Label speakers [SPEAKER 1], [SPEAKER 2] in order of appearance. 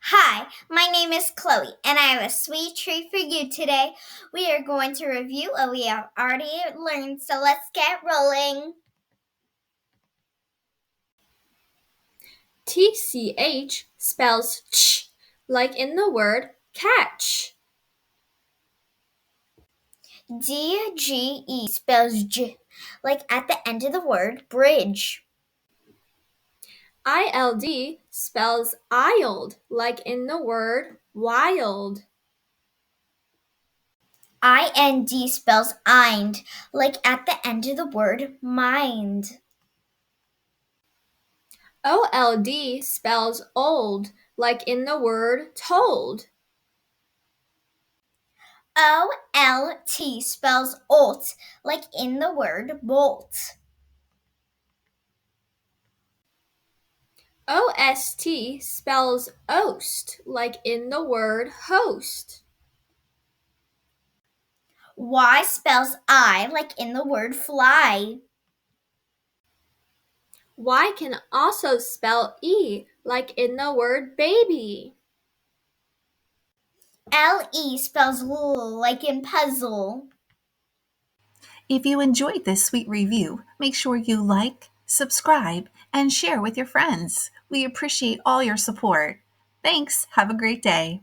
[SPEAKER 1] Hi, my name is Khloe, and I have a sweet treat for you today. We are going to review what we have already learned, so let's get rolling.
[SPEAKER 2] TCH spells ch, like in the word catch.
[SPEAKER 1] DGE spells j, like at the end of the word bridge.
[SPEAKER 2] ILD spells ild, like in the word wild.
[SPEAKER 1] IND spells ind, like at the end of the word mind.
[SPEAKER 2] OLD spells old, like in the word told.
[SPEAKER 1] OLT spells olt, like in the word bolt.
[SPEAKER 2] OST spells oast, like in the word host.
[SPEAKER 1] Y spells I, like in the word fly.
[SPEAKER 2] Y can also spell E, like in the word baby.
[SPEAKER 1] LE spells like in puzzle.
[SPEAKER 3] If you enjoyed this sweet review, make sure you like, subscribe, and share with your friends. We appreciate all your support. Thanks. Have a great day.